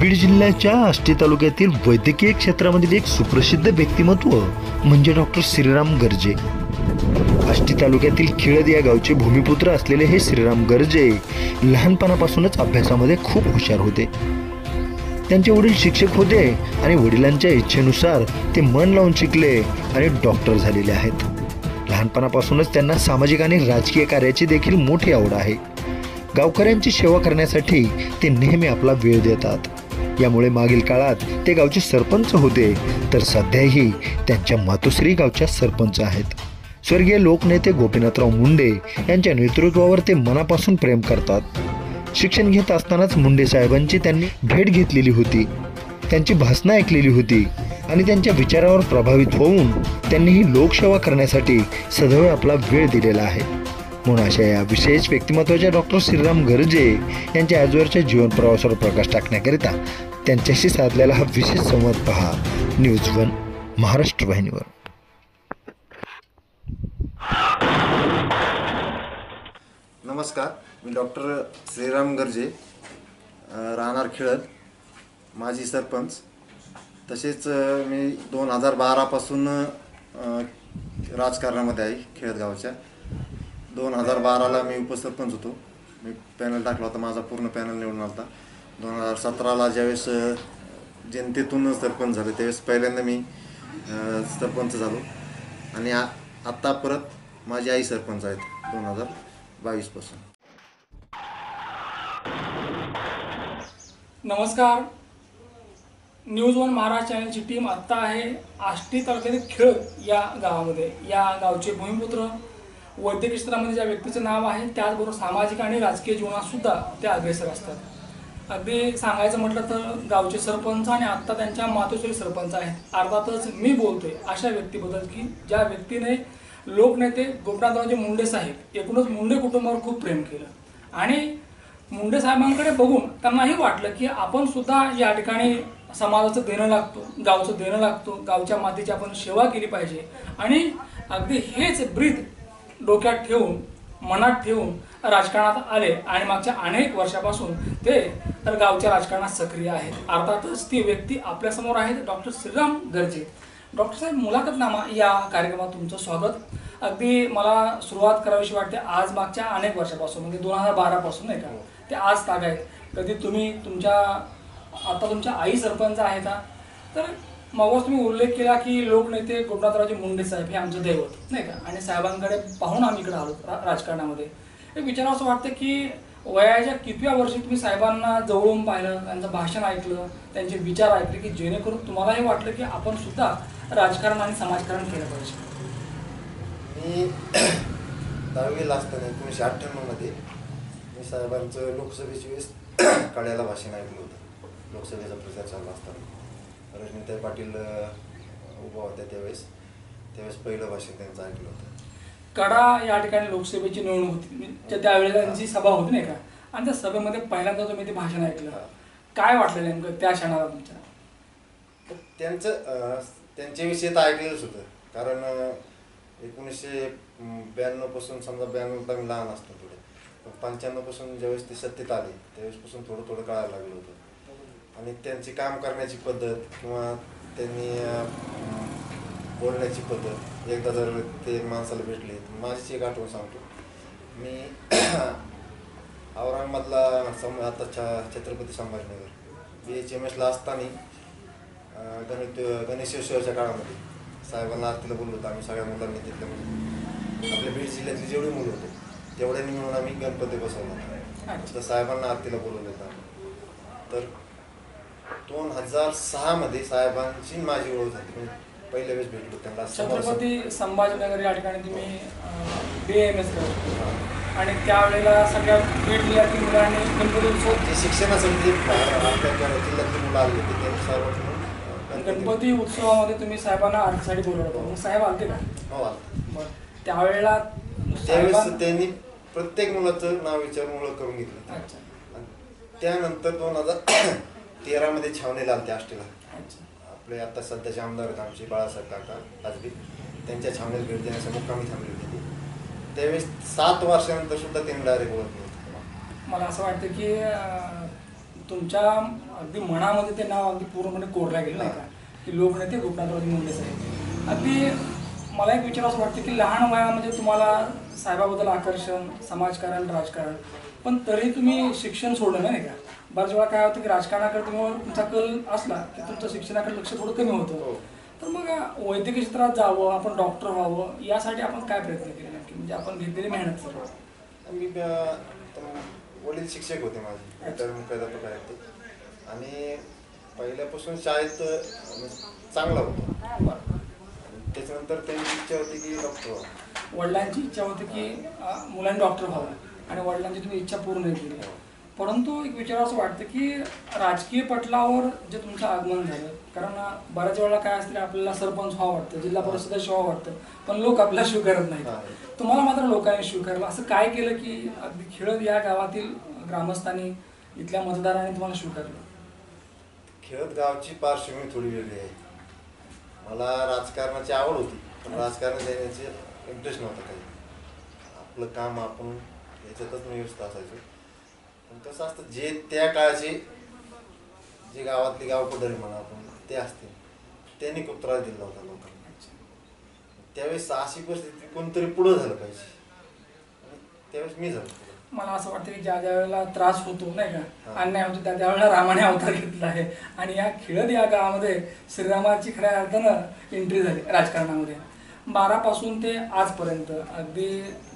बीड जिल्ह्याच्या आष्टी तालुक्यातील वैद्यकीय क्षेत्रामधील एक सुप्रसिद्ध व्यक्तिमत्व म्हणजे डॉक्टर श्रीराम गर्जे। आष्टी तालुक्यातील खिळद या गावचे भूमिपुत्र असलेले हे श्रीराम गर्जे लहानपणापासूनच अभ्यासामध्ये खूप हुशार होते। त्यांचे वडील शिक्षक होते आणि वडिलांच्या इच्छेनुसार ते मन लावून शिकले आणि डॉक्टर झालेले आहेत। लहानपणापासूनच त्यांना सामाजिक आणि राजकीय कार्याची देखील मोठी आवड आहे। गावकऱ्यांची सेवा करण्यासाठी ते नेहमी आपला वेळ देतात। यामुळे मागील काळात ते गावचे सरपंच होते, तर सध्याही त्यांच्या मातोश्री गावच्या सरपंच आहेत। स्वर्गीय लोकनेते गोपीनाथराव मुंडे यांच्या नेतृत्वावर ते मनापासून प्रेम करतात। शिक्षण घेत असतानाच मुंडे साहेबांची त्यांनी भेट घेतलेली होती, त्यांची भाषणं ऐकलेली होती आणि त्यांच्या विचारावर प्रभावित होऊन त्यांनी ही लोकसेवा करण्यासाठी सदैव आपला वेळ दिलेला आहे। म्हणून अशा या विशेष व्यक्तिमत्वाच्या डॉक्टर श्रीराम गर्जे यांच्या आजवरच्या जीवन प्रवासावर प्रकाश टाकण्याकरिता त्यांच्याशी साधलेला हा विशेष संवाद पहा न्यूज वन महाराष्ट्र वाहिनीवर। नमस्कार, मी डॉक्टर श्रीराम गर्जे, राहणार खिळद, माजी सरपंच। तसेच मी 2012 पासून राजकारणामध्ये आहे खिळद गावच्या। 2012ला मी उपसरपंच होतो। मी पॅनल टाकला होता, माझा पूर्ण पॅनल निवडून आला होता। 2017ला ज्यावेळेस जनतेतून सरपंच झाले त्यावेळेस पहिल्यांदा मी सरपंच झालो आणि आत्ता परत माझी आई सरपंच आहेत 2022 पासून। नमस्कार, न्यूज वन महाराष्ट्र चॅनलची टीम आत्ता आहे आष्टी तालुक्यातील खिळद या गावामध्ये। या गावचे भूमिपुत्र वैद्यकीय क्षेत्रामध्ये ज्या व्यक्तीचं नाव आहे त्याचबरोबर सामाजिक आणि राजकीय जीवनात सुद्धा ते अग्रेसर असतात। अगदी सांगायचं म्हटलं तर गावचे सरपंच आणि आत्ता त्यांच्या मातोश्री सरपंच आहेत। अर्थातच मी बोलतोय अशा व्यक्तीबद्दल की ज्या व्यक्तीने लोकनेते गोपीनाथरावजी मुंडे साहेब एकूणच मुंडे कुटुंबावर खूप प्रेम केलं आणि मुंडे साहेबांकडे बघून त्यांनाही वाटलं की आपण सुद्धा या ठिकाणी समाजाचं देणं लागतो, गावचं देणं लागतो, गावच्या मातीची आपण सेवा केली पाहिजे आणि अगदी हेच ब्रीद डोक्यात ठेवून मनात ठेवून राजकारणात आले आणि मागच्या अनेक वर्षापासून ते तर गावच्या राजकारणात सक्रिय आहेत। अर्थातच ती व्यक्ती आपल्यासमोर आहेत डॉक्टर श्रीराम गर्जे। डॉक्टर साहेब, मुलाखतनामा या कार्यक्रमात तुमचं स्वागत। अगदी मला सुरुवात करावीशी वाटते आज मागच्या अनेक वर्षापासून म्हणजे 2012 पासून नाही का ते आज तागायत। कधी तुम्ही आता तुमच्या आई सरपंच आहेत तर मगच तुम्ही उल्लेख केला की लोकनेते गोपीनाथरावजी मुंडे साहेब हे आमचं दैवत नाही का आणि साहेबांकडे पाहून आम्ही इकडे आलो राजकारणामध्ये। एक विचार असं वाटतं की वयाच्या कितव्या वर्षी तुम्ही साहेबांना जवळून पाहिलं, त्यांचं भाषण ऐकलं, त्यांचे विचार ऐकले की जेणेकरून तुम्हालाही वाटलं की आपण सुद्धा राजकारण आणि समाजकारण केलं पाहिजे? मी 10वीला असताना 1998 मध्ये मी साहेबांचं लोकसभेची वेळेस कड्याला भाषण ऐकलं होतं। लोकसभेचा प्रचार चालू असताना रजनीताई पाटील उभा होत्या त्यावेळेस पहिलं भाषण त्यांचं ऐकलं होतं। कडा या ठिकाणी लोकसभेची निवडणूक होती, त्यावेळेला त्यांची सभा होती नाही का आणि त्या सभेमध्ये पहिल्यांदा तुम्ही ते भाषण ऐकलं, काय वाटलं नेमकं त्या क्षणाला तुमच्या? त्यांच्याविषयी तर ऐकलेलंच होतं, कारण 1992 पासून समजा 92ला मी लहान असतो थोडे, पण 95 पासून ज्यावेळेस ते सत्तेत आले त्यावेळेसपासून थोडं कळायला लागलं होतं आणि त्यांची काम करण्याची पद्धत किंवा त्यांनी बोलण्याची पद्धत। एकदा जर ते एक माणसाला भेटले, माझीच एक आठवण सांगतो। मी औरंगाबादला आता छत्रपती संभाजीनगर BHMSला असताना गणेशोत्सवाच्या काळामध्ये साहेबांना आरतीला बोललो होतो आम्ही सगळ्या मुलांनी तिथल्या, म्हणजे आपल्या बीड जिल्ह्यातली जेवढी मुलं होते तेवढ्यांनी मिळून आम्ही गणपती बसवला तर साहेबांना आरतीला बोलवलं होतं। तर 2006 मध्ये साहेबांची माझी ओळख झाली, म्हणजे पहिल्या वेळेस भेटलो त्यांना। छत्रपती संभाजीनगर या ठिकाणी तुम्ही BAMS करत आणि त्यावेळेला सगळ्या बीड जिल्ह्यातील मुलांनी गणपती उत्सव जे शिक्षणासाठी आपल्या जिल्ह्यातली मुलं आली होती त्यांनी साहेबांनी गणपती उत्सवामध्ये तुम्ही साहेबांना आरतीसाठी बोलवलं होतं, मग साहेब आलते का? हो आलते। मग त्यावेळेला त्यांनी प्रत्येक मुलाचं नाव विचारून ओळख करून घेतली। त्यानंतर 2013 मध्ये छावणीला आलते आष्टीला। आपले आता सध्याचे आमदार आहेत आमचे बाळासाहेब काका आजबी, त्यांच्या छावणीला भेट देण्यासाठी मुक्कामी थांबली होती त्यावेळेस 7 वर्षानंतर सुद्धा त्यांनी डायरेक्ट ओळख केली। मला असं वाटतं की तुमच्या अगदी मनामध्ये ते नाव अगदी पूर्णपणे कोरल्या गेलं नाही का, की लोकनेते गोपीनाथरावजी मुंडे साहेब. अगदी मला एक विचार असं वाटतं की लहान वयामध्ये तुम्हाला साहेबाबद्दल आकर्षण, समाजकारण, राजकारण, पण तरी तुम्ही शिक्षण सोडलं नाही का. बऱ्याच वेळा काय होतं की राजकारणाकडे तुमचा कल असला की तुमचं शिक्षणाकडे लक्ष थोडं कमी होतं. तर मग वैद्यकीय क्षेत्रात जावं, आपण डॉक्टर व्हावं, यासाठी आपण काय प्रयत्न केले नक्की, म्हणजे आपण घेतलेली मेहनत सर्व? मी वडील शिक्षक होते माझे, तर मुख्याध्यापक आहेत ते, आणि पहिल्यापासून शाळेत चांगला होतो. त्याच्यानंतर त्यांची इच्छा होती की डॉक्टर व्हावं. वडिलांची इच्छा होती की मुलांनी डॉक्टर व्हावं आणि वडिलांची तुम्ही इच्छा पूर्ण केली. परंतु एक विचार असं वाटतं की राजकीय पटलावर जे तुमचं आगमन झालं, कारण बऱ्याच वेळेला काय असतं की आपल्याला सरपंच व्हावं वाटतं, जिल्हा परिषद सदस्य व्हावं वाटतं, पण लोक आपल्याला स्वीकारत नाहीत. तुम्हाला मात्र लोकांनी स्वीकारलं. असं काय केलं की अगदी खेळद या गावातील ग्रामस्थांनी, इथल्या मतदारांनी तुम्हाला स्वीकारलं? खेळत गावची पार्श्वभूमी थोडी वेगळी आहे. मला राजकारणाची आवड होती, पण राजकारण देण्याचे इंटरेस्ट नव्हता काही. आपलं काम आपण याच्यातच मी व्यस्त असायचो. पण कसं असतं, जे त्या काळाचे जे गावातले गावपडरी म्हणा आपण ते असतील, त्यांनी खूप त्रास दिला होता लोकांना. त्यावेळेस अशी परिस्थिती कोणतरी पुढं झालं पाहिजे, आणि त्यावेळेस मी झालो. मला असं वाटतं की ज्या ज्या वेळेला त्रास होतो नाही का, अन्याय होतो, त्या त्यावेळेला रामाने अवतार घेतला आहे. आणि या खेळद या गावामध्ये श्रीरामाची खऱ्या अर्थानं एंट्री झाली राजकारणामध्ये. 12 पासून ते आजपर्यंत अगदी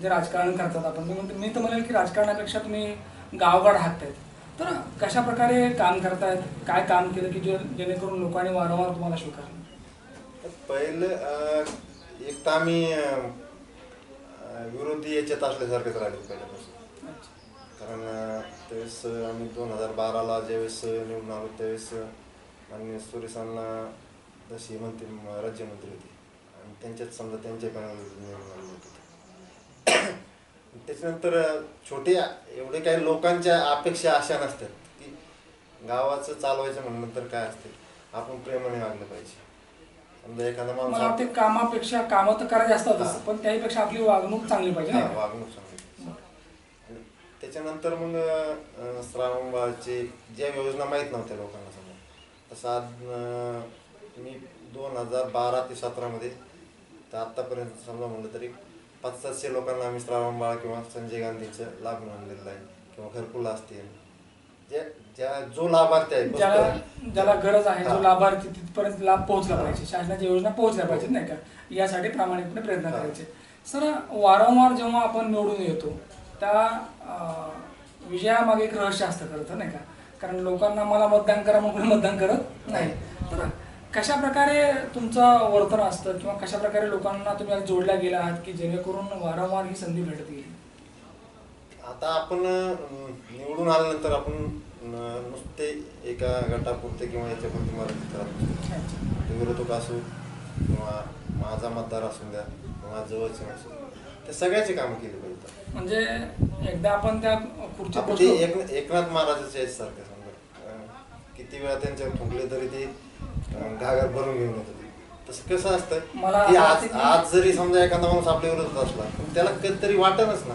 जे राजकारण करतात आपण, मी तर म्हणेल की राजकारणापेक्षा तुम्ही गावगाड हाकतायत. तर कशा प्रकारे काम करतायत, काय काम केलं की जेणेकरून लोकांनी वारंवार तुम्हाला स्वीकारलं? पहिलं एक तर आम्ही विरोधी याच्यात असल्यासारखंच राहिलो पहिल्यापासून. कारण त्यावेळेस आम्ही 2012ला ज्यावेळेस निवडून आलो, त्यावेळेस माननीय सुरेशांना जशी मंत्री राज्यमंत्री होती, आणि त्यांच्यात समजा त्यांच्या पॅनल निवडून आलो होतो. त्याच्यानंतर छोटे एवढे काही लोकांच्या अपेक्षा अशा नसतात की गावाचं चालवायचं म्हणलं तर काय असते, आपण प्रेमाने वागलं पाहिजे. समजा एखादा माणूस, मला वाटते कामापेक्षा कामं तर करायची असतात, पण त्याहीपेक्षा आपली वागणूक चांगली पाहिजे. वागणूक चांगली. त्याच्यानंतर मग श्रावणबाळचे ज्या योजना माहीत नव्हत्या लोकांना, समजा तसं आज मी 2012 ते 17मध्ये तर आत्तापर्यंत समजा म्हणलं तरी 500-700 लोकांना आम्ही श्रावणबाळ किंवा संजय गांधीचं लाभ मिळवून दिलेला आहे, किंवा घरकुल असतील, ज्या जो लाभार्थी आहे, ज्याला गरज आहे, जो लाभार्थी, तिथपर्यंत लाभ पोहोचला पाहिजे, शासनाच्या योजना पोहोचल्या पाहिजेत नाही का, यासाठी प्रामाणिकपणे प्रयत्न करायचे. सर, वारंवार जेव्हा आपण निवडून येतो त्या विजयामागे एक रहस्य असतं खरं तर नाही का, कारण लोकांना मला मतदान करा म्हणून मतदान करत नाही. तर कशा प्रकारे तुमचं वर्तन असतं, किंवा कशा प्रकारे लोकांना तुम्ही जोडल्या गेला आहात की जेणेकरून वारंवार ही संधी भेटत गेली? आता आपण निवडून आल्यानंतर आपण नुसते एका गटापुरते किंवा याच्यापुरते मर्यादित राहतो. विरोधक असो किंवा माझा मतदार असून द्या किंवा जवळचे असो, ते सगळ्याची कामं केली पाहिजे. म्हणजे एकदा आपण त्या खुर्चीत एकनाथ महाराजांच्या याच्यासारखं समजा, किती वेळा त्यांच्यावर थुंकले तरी ते घागर भरून घेऊन येत होते. तसं कसं असतं की आज जरी समजा एखादा माणूस आपल्या विरोधात असला, पण त्याला कधीतरी वाटणच ना.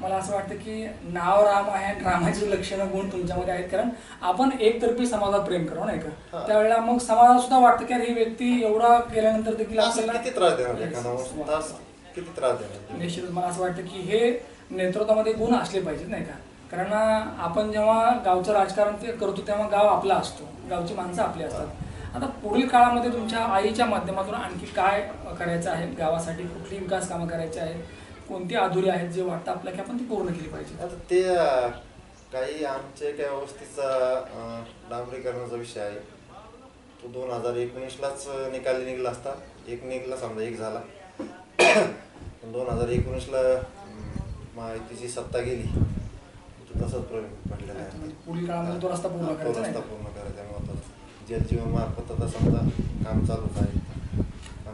मला असं वाटतं की नाव राम आहे आणि रामाची लक्षणं गुण तुमच्यामध्ये आहेत, कारण आपण एकतर्फी समाजात प्रेम करू नाही का, त्यावेळेला मग समाजाला सुद्धा वाटतं की ही व्यक्ती एवढा केल्यानंतर देखील आपल्याला किती त्रास देणार, एखादा माणूस किती त्रास देणार. निश्चितच मला असं वाटतं की हे नेतृत्वामध्ये गुण असले पाहिजेत नाही का, कारण आपण जेव्हा गावचं राजकारण करतो तेव्हा गाव आपला असतो, गावची माणसं आपली असतात. आता पुढील काळामध्ये तुमच्या आईच्या माध्यमातून आणखी काय करायचं आहे गावासाठी, कुठली विकास कामं करायची आहेत, कोणती अधुरी आहेत जे वाटतं आपल्याला की आपण ती पूर्ण केली पाहिजे? आता ते काही आमच्या काही व्यवस्थेचा डांबरीकरणाचा विषय आहे, तो 2019लाच निकाल निघला असता. एक निघला समजा, एक झाला. 2019ला माहितीची सत्ता गेली, तसंच पडलेला आहे. पुढील काळामध्ये तो रस्ता पूर्ण करायचा महत्वाचा. जलजीवन मार्फत आता समजा काम चालूच आहे.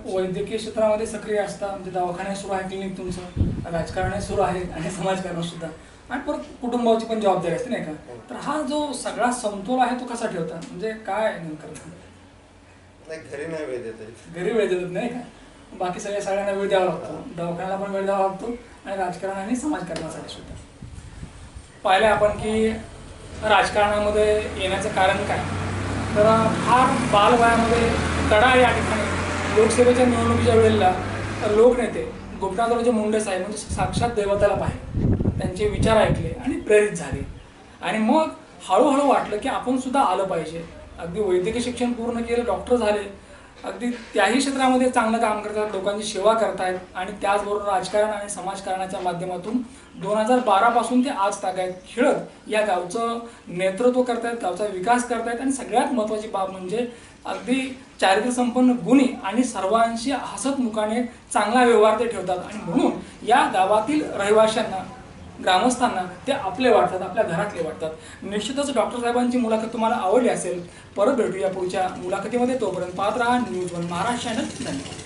वैद्यकीय क्षेत्रामध्ये सक्रिय असता, म्हणजे दवाखाने सुरू आहे, क्लिनिक तुमचं, राजकारण सुरू आहे आणि समाजकारण सुद्धा, आणि परत कुटुंबाची पण जबाबदारी असते नाही का. तर हा जो सगळा समतोल आहे तो कसा ठेवता, म्हणजे काय नेमकं? नाही, घरी नाही वेळ देत, घरी वेळ देत नाही का, बाकी सगळ्यांना वेळ द्यावा लागतो, दवाखान्याला पण वेळ द्यावा लागतो, आणि राजकारण आणि समाजकारणासाठी सुद्धा. पाहिलं आपण की राजकारणामध्ये येण्याचं कारण काय? तर फार बालवयामध्ये तडा या ठिकाणी लोकसभेच्या निवडणुकीच्या वेळेला लोकनेते गोपीनाथरावजी मुंडे साहेब म्हणजे साक्षात देवताला पाहिले, त्यांचे विचार ऐकले आणि प्रेरित झाले. आणि मग हळूहळू वाटलं की आपण सुद्धा आलं पाहिजे. अगदी वैद्यकीय शिक्षण पूर्ण केलं, डॉक्टर झाले, अगदी त्याही क्षेत्रामध्ये चांगलं काम करतात, लोकांची सेवा करतायत आणि त्याचबरोबर राजकारण आणि समाजकारणाच्या माध्यमातून 2012 पासून ते आज तागायत खेळत या गावचं नेतृत्व करतायत, गावचा विकास करतायत. आणि सगळ्यात महत्त्वाची बाब म्हणजे अगदी चारित्र्यसंपन्न गुणी आणि सर्वांशी हसतमुखाने चांगला व्यवहार ते ठेवतात. आणि म्हणून या गावातील रहिवाशांना, ग्रामस्थांना ते आपले वाटतात, आपल्या घरातले वाटतात. निश्चितच डॉक्टर साहेबांची मुलाखत तुम्हाला आवडली असेल. परत भेटूया पुढच्या मुलाखतीमध्ये. तोपर्यंत पाहत राहा न्यूज वन महाराष्ट्र चॅनल. धन्यवाद.